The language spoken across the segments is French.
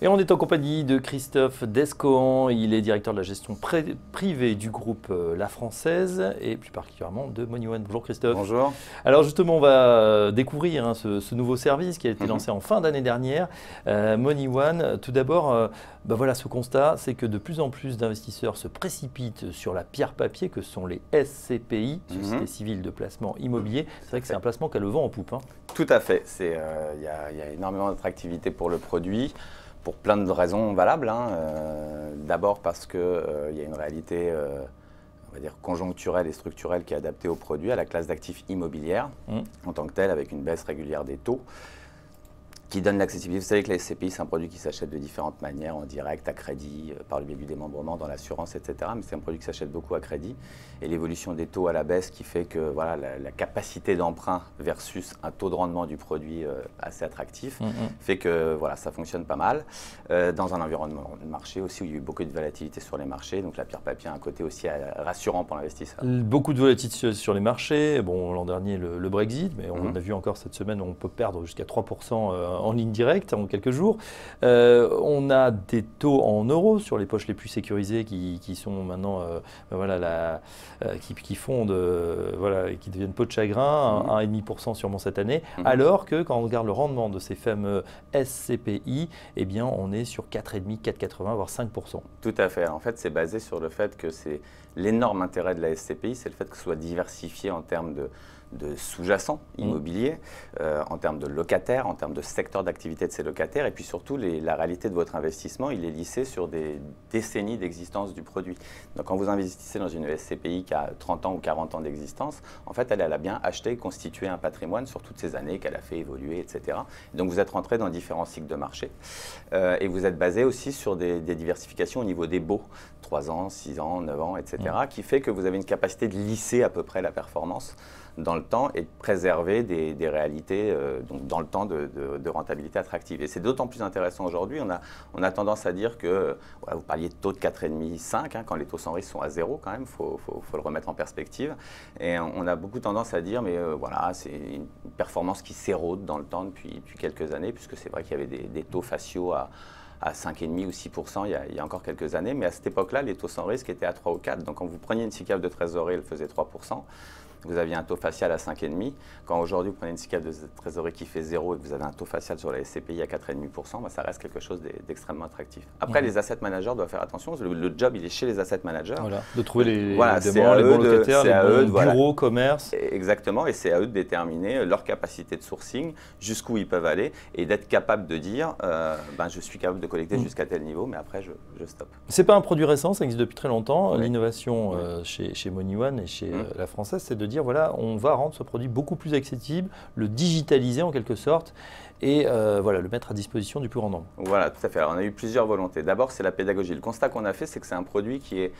Et on est en compagnie de Christophe Descohan, il est directeur de la gestion privée du groupe La Française et plus particulièrement de MoneyOne. Bonjour Christophe. Bonjour. Alors justement, on va découvrir ce nouveau service qui a été lancé en fin d'année dernière, MoneyOne. Tout d'abord, voilà, ce constat, c'est que de plus en plus d'investisseurs se précipitent sur la pierre papier que sont les SCPI, Sociétés Civiles de Placement Immobilier. C'est vrai que c'est un placement qui a le vent en poupe. Tout à fait. Il y a énormément d'attractivité pour le produit. Pour plein de raisons valables. D'abord parce qu'il y a une réalité on va dire conjoncturelle et structurelle qui est adaptée au produit, à la classe d'actifs immobilières en tant que telle, avec une baisse régulière des taux qui donne l'accessibilité. Vous savez que les SCPI, c'est un produit qui s'achète de différentes manières, en direct, à crédit, par le biais du démembrement, dans l'assurance, etc. Mais c'est un produit qui s'achète beaucoup à crédit. Et l'évolution des taux à la baisse qui fait que voilà, la capacité d'emprunt versus un taux de rendement du produit assez attractif fait que voilà, ça fonctionne pas mal. Dans un environnement de marché aussi où il y a eu beaucoup de volatilité sur les marchés. Donc la pierre papier a un côté aussi rassurant pour l'investisseur. Beaucoup de volatilité sur les marchés. Bon, l'an dernier, le Brexit, mais on a vu encore cette semaine, on peut perdre jusqu'à 3% en ligne directe en quelques jours. On a des taux en euros sur les poches les plus sécurisées qui sont maintenant voilà, qui fondent, voilà, et qui deviennent peau de chagrin, 1,5% sûrement cette année, alors que quand on regarde le rendement de ces fameux SCPI, eh bien, on est sur 4,5, 4,80, voire 5%. Tout à fait. En fait, c'est basé sur le fait que c'est l'énorme intérêt de la SCPI, c'est le fait que ce soit diversifié en termes de sous-jacents immobiliers, en termes de locataires, en termes de secteur d'activité de ces locataires, et puis surtout la réalité de votre investissement, il est lissé sur des décennies d'existence du produit. Donc quand vous investissez dans une SCPI qui a 30 ans ou 40 ans d'existence, en fait elle a bien acheté et constitué un patrimoine sur toutes ces années qu'elle a fait évoluer, etc. Donc vous êtes rentré dans différents cycles de marché et vous êtes basé aussi sur des diversifications au niveau des baux, 3 ans, 6 ans, 9 ans, etc. qui fait que vous avez une capacité de lisser à peu près la performance dans le temps et de préserver des réalités donc dans le temps de rentabilité attractive. Et c'est d'autant plus intéressant aujourd'hui. On a tendance à dire que, voilà, vous parliez de taux de 4,5, 5, quand les taux sans risque sont à 0 quand même, il faut le remettre en perspective. Et on a beaucoup tendance à dire, mais voilà, c'est une performance qui s'érode dans le temps depuis quelques années, puisque c'est vrai qu'il y avait des taux faciaux à 5,5 ou 6% il y a encore quelques années. Mais à cette époque-là, les taux sans risque étaient à 3 ou 4. Donc quand vous preniez une SICAV de trésorerie, elle faisait 3%. Vous aviez un taux facial à 5,5. Quand aujourd'hui vous prenez une SICAV de trésorerie qui fait 0 et que vous avez un taux facial sur la SCPI à 4,5%, ça reste quelque chose d'extrêmement attractif. Après, les asset managers doivent faire attention. Le job, il est chez les asset managers. Voilà, de trouver les bons locataires, les bons bureaux, commerces. Exactement, et c'est à eux de déterminer leur capacité de sourcing, jusqu'où ils peuvent aller, et d'être capable de dire je suis capable de collecter jusqu'à tel niveau, mais après je stoppe. Ce n'est pas un produit récent, ça existe depuis très longtemps. L'innovation chez MoneyOne et chez La Française, c'est de dire voilà, on va rendre ce produit beaucoup plus accessible, le digitaliser en quelque sorte et voilà, le mettre à disposition du plus grand nombre. Voilà, tout à fait. Alors, on a eu plusieurs volontés. D'abord, c'est la pédagogie. Le constat qu'on a fait, c'est que c'est un produit qui est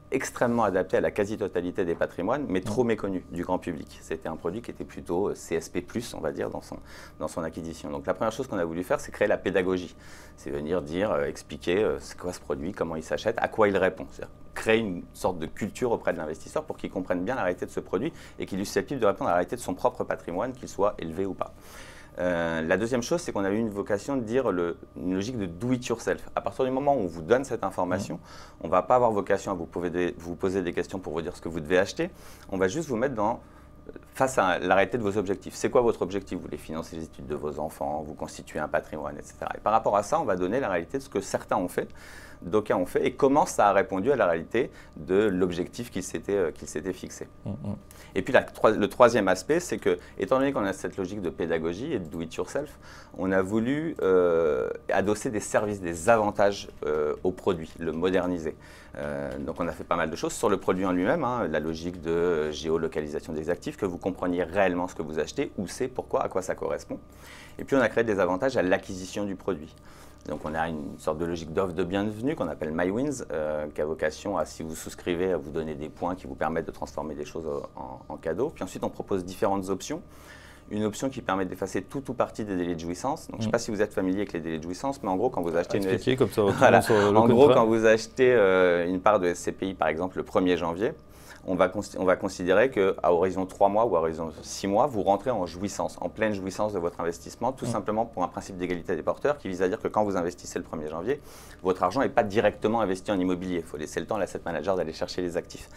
extrêmement adapté à la quasi-totalité des patrimoines, mais trop méconnu du grand public. C'était un produit qui était plutôt CSP+, on va dire, dans son acquisition. Donc la première chose qu'on a voulu faire, c'est créer la pédagogie. C'est venir expliquer c'est quoi ce produit, comment il s'achète, à quoi il répond. C'est-à-dire créer une sorte de culture auprès de l'investisseur pour qu'il comprenne bien la réalité de ce produit et qu'il est susceptible de répondre à la réalité de son propre patrimoine, qu'il soit élevé ou pas. La deuxième chose, c'est qu'on a eu une vocation de dire une logique de do it yourself. À partir du moment où on vous donne cette information, on ne va pas avoir vocation à vous poser des questions pour vous dire ce que vous devez acheter. On va juste vous mettre face à la réalité de vos objectifs. C'est quoi votre objectif? Vous voulez financer les études de vos enfants, vous constituer un patrimoine, etc. Et par rapport à ça, on va donner la réalité de ce que certains ont fait, d'aucuns ont fait, et comment ça a répondu à la réalité de l'objectif qu'ils s'étaient fixé. Et puis le troisième aspect, c'est que, étant donné qu'on a cette logique de pédagogie et de do it yourself, on a voulu adosser des services, des avantages au produit, le moderniser. Donc on a fait pas mal de choses sur le produit en lui-même, la logique de géolocalisation des actifs, que vous compreniez réellement ce que vous achetez, où c'est, pourquoi, à quoi ça correspond. Et puis on a créé des avantages à l'acquisition du produit. Donc on a une sorte de logique d'offre de bienvenue qu'on appelle MyWins, qui a vocation à, si vous souscrivez, à vous donner des points qui vous permettent de transformer des choses en cadeaux. Puis ensuite on propose différentes options. une option qui permet d'effacer tout ou partie des délais de jouissance. Donc, je ne sais pas si vous êtes familier avec les délais de jouissance, mais en gros, quand vous achetez comme ça, voilà. En gros, quand vous achetez une part de SCPI, par exemple, le 1er janvier, on va considérer qu'à horizon 3 mois ou à horizon 6 mois, vous rentrez en jouissance, en pleine jouissance de votre investissement, tout simplement pour un principe d'égalité des porteurs qui vise à dire que quand vous investissez le 1er janvier, votre argent n'est pas directement investi en immobilier. Il faut laisser le temps à l'asset manager d'aller chercher les actifs.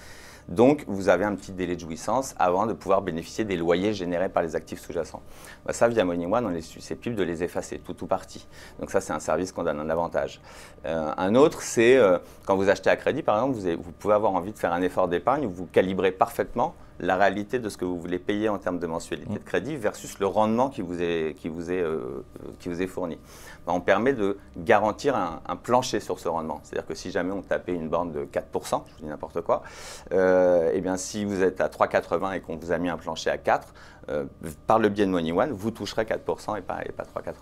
Donc, vous avez un petit délai de jouissance avant de pouvoir bénéficier des loyers générés par les actifs sous-jacents. Ça, via MoneyOne, on est susceptible de les effacer, tout ou partie. Donc ça, c'est un service qu'on donne un avantage. Un autre, c'est quand vous achetez à crédit, par exemple, vous pouvez avoir envie de faire un effort d'épargne où vous calibrez parfaitement la réalité de ce que vous voulez payer en termes de mensualité de crédit versus le rendement qui vous est fourni. On permet de garantir un plancher sur ce rendement. C'est-à-dire que si jamais on tapait une borne de 4%, je dis n'importe quoi, eh bien, si vous êtes à 3,80 et qu'on vous a mis un plancher à 4, par le biais de MoneyOne, vous toucherez 4% et pas 3,80.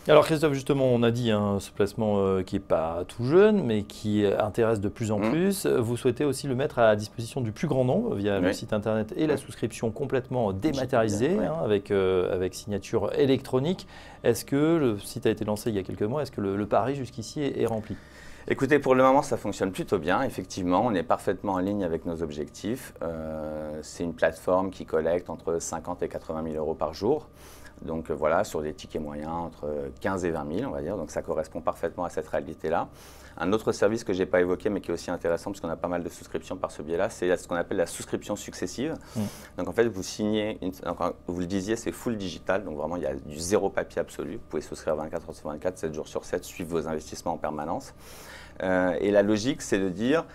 Alors Christophe, justement, on a dit ce placement qui n'est pas tout jeune, mais qui intéresse de plus en plus. Vous souhaitez aussi le mettre à la disposition du plus grand nombre via le site internet et la souscription complètement dématérialisée, avec signature électronique. Est-ce que le site a été lancé il y a quelques mois? Est-ce que le pari jusqu'ici est rempli? Écoutez, pour le moment, ça fonctionne plutôt bien. Effectivement, on est parfaitement en ligne avec nos objectifs. C'est une plateforme qui collecte entre 50 et 80 000 euros par jour. Donc voilà, sur des tickets moyens entre 15 et 20 000, on va dire. Donc ça correspond parfaitement à cette réalité-là. Un autre service que je n'ai pas évoqué, mais qui est aussi intéressant, parce qu'on a pas mal de souscriptions par ce biais-là, c'est ce qu'on appelle la souscription successive. Donc en fait, vous signez, vous le disiez, c'est full digital. Donc vraiment, il y a du zéro papier absolu. Vous pouvez souscrire 24 heures sur 24, 7 jours sur 7, suivre vos investissements en permanence. Et la logique, c'est de dire,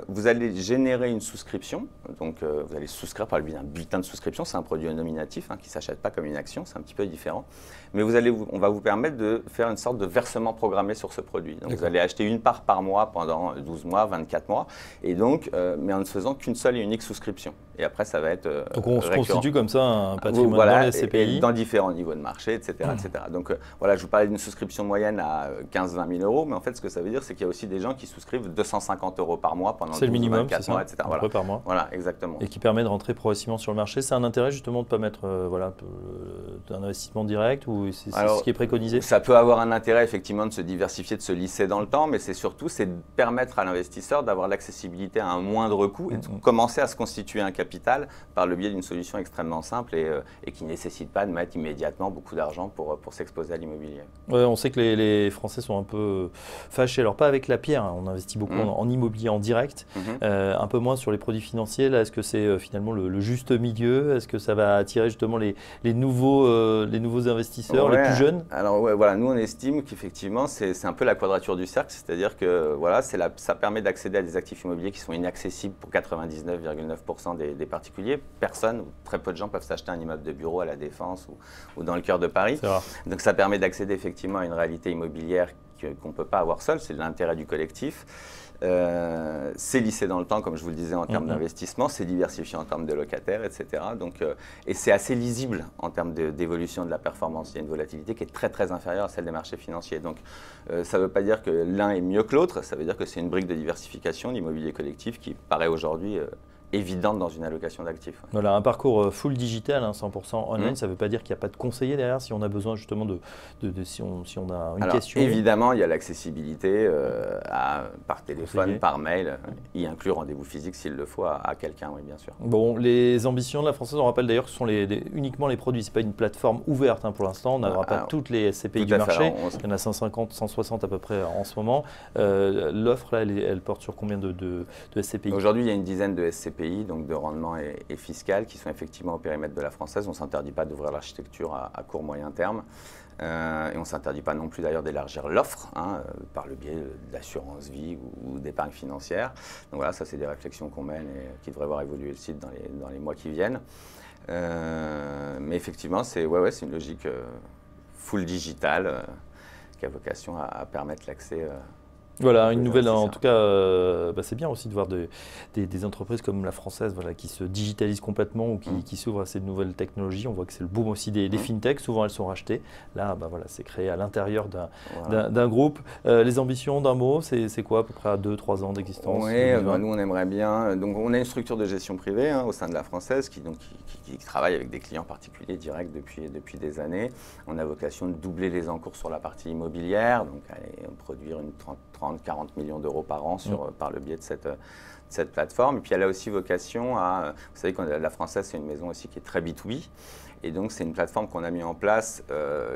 vous allez générer une souscription, donc vous allez souscrire par le biais d'un bulletin de souscription, c'est un produit nominatif qui ne s'achète pas comme une action, c'est un petit peu différent, mais on va vous permettre de faire une sorte de versement programmé sur ce produit. Donc vous allez acheter une part par mois pendant 12 mois, 24 mois, et donc, mais en ne faisant qu'une seule et unique souscription. Et après, ça va être donc on se constitue comme ça un patrimoine voilà, dans les SCPI. Dans différents niveaux de marché, etc. etc. Donc voilà, je vous parlais d'une souscription moyenne à 15-20 000 euros, mais en fait, ce que ça veut dire, c'est qu'il y a aussi des gens qui souscrivent 250 euros par mois pendant 12 ou 24 mois, etc. Voilà. Par mois. Voilà, exactement. Et qui permet de rentrer progressivement sur le marché. C'est un intérêt justement de ne pas mettre un investissement direct, ou c'est ce qui est préconisé? Ça peut avoir un intérêt effectivement de se diversifier, de se lisser dans le temps, mais c'est surtout de permettre à l'investisseur d'avoir l'accessibilité à un moindre coût et de commencer à se constituer un capital par le biais d'une solution extrêmement simple et qui ne nécessite pas de mettre immédiatement beaucoup d'argent pour s'exposer à l'immobilier. Ouais, on sait que les Français sont un peu fâchés, alors pas avec la pierre, on investit beaucoup en immobilier en direct, un peu moins sur les produits financiers. Là, est-ce que c'est finalement le juste milieu? Est-ce que ça va attirer justement les nouveaux investisseurs, les plus jeunes? Alors voilà, nous on estime qu'effectivement c'est un peu la quadrature du cercle, c'est-à-dire que voilà, ça permet d'accéder à des actifs immobiliers qui sont inaccessibles pour 99,9% des particuliers. Personne ou très peu de gens peuvent s'acheter un immeuble de bureau à La Défense ou dans le cœur de Paris. Donc ça permet d'accéder effectivement à une réalité immobilière qu'on ne peut pas avoir seul, c'est l'intérêt du collectif. C'est lissé dans le temps, comme je vous le disais, en termes d'investissement, c'est diversifié en termes de locataires, etc. Donc, et c'est assez lisible en termes d'évolution de la performance. Il y a une volatilité qui est très très inférieure à celle des marchés financiers. Donc ça ne veut pas dire que l'un est mieux que l'autre, ça veut dire que c'est une brique de diversification, l'immobilier collectif, qui paraît aujourd'hui évidente dans une allocation d'actifs. Voilà, un parcours full digital, 100% online, ça ne veut pas dire qu'il n'y a pas de conseiller derrière si on a besoin justement si on a une question. Évidemment, il y a l'accessibilité par téléphone, par mail, y inclure rendez-vous physique s'il le faut à quelqu'un, oui bien sûr. Bon, les ambitions de la Française, on rappelle d'ailleurs que ce sont uniquement les produits, ce n'est pas une plateforme ouverte pour l'instant, on n'aura pas toutes les SCPI du marché, il y en a 150, 160 à peu près en ce moment. L'offre, là, elle porte sur combien de SCPI? Aujourd'hui, il y a une dizaine de SCPI, donc de rendement et fiscal, qui sont effectivement au périmètre de la Française. On ne s'interdit pas d'ouvrir l'architecture à court moyen terme. Et on ne s'interdit pas non plus d'ailleurs d'élargir l'offre par le biais d'assurance vie ou d'épargne financière. Donc voilà, ça c'est des réflexions qu'on mène et qui devraient voir évoluer le site dans les mois qui viennent. Mais effectivement, c'est une logique full digital qui a vocation à permettre l'accès Voilà, une nouvelle, C'est en ça. tout cas, c'est bien aussi de voir des entreprises comme la française voilà, qui se digitalisent complètement ou qui s'ouvrent à ces nouvelles technologies. On voit que c'est le boom aussi des fintechs, souvent elles sont rachetées. Là, voilà, c'est créé à l'intérieur d'un groupe. Les ambitions d'un mot, c'est quoi à peu près à 2-3 ans d'existence? Oui, nous on aimerait bien. Donc on a une structure de gestion privée hein, au sein de la française qui travaille avec des clients particuliers directs depuis des années. On a vocation de doubler les encours sur la partie immobilière, donc produire une 30-40 millions d'euros par an par le biais de cette plateforme. Et puis elle a aussi vocation à, vous savez que la française c'est une maison aussi qui est très B2B. Et donc, c'est une plateforme qu'on a mis en place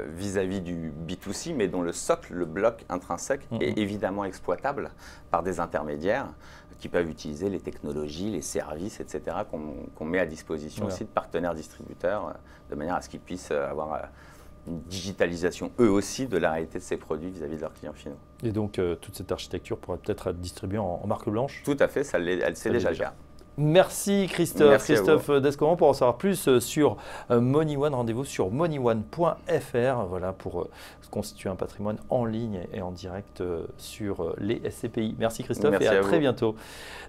vis-à-vis du B2C, mais dont le socle, le bloc intrinsèque, est évidemment exploitable par des intermédiaires qui peuvent utiliser les technologies, les services, etc., qu'on met à disposition aussi de partenaires distributeurs, de manière à ce qu'ils puissent avoir une digitalisation, eux aussi, de la réalité de ces produits vis-à-vis de leurs clients finaux. Et donc, toute cette architecture pourrait peut-être être distribuée en marque blanche? Tout à fait, c'est déjà le cas. Merci Christophe. Merci Christophe Descomment. Pour en savoir plus sur MoneyOne, rendez-vous sur moneyone.fr voilà, pour constituer un patrimoine en ligne et en direct sur les SCPI. Merci Christophe. Merci et à vous. Très bientôt.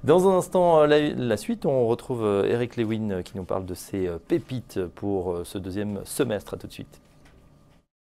Dans un instant, la suite, on retrouve Eric Lewin qui nous parle de ses pépites pour ce deuxième semestre. À tout de suite.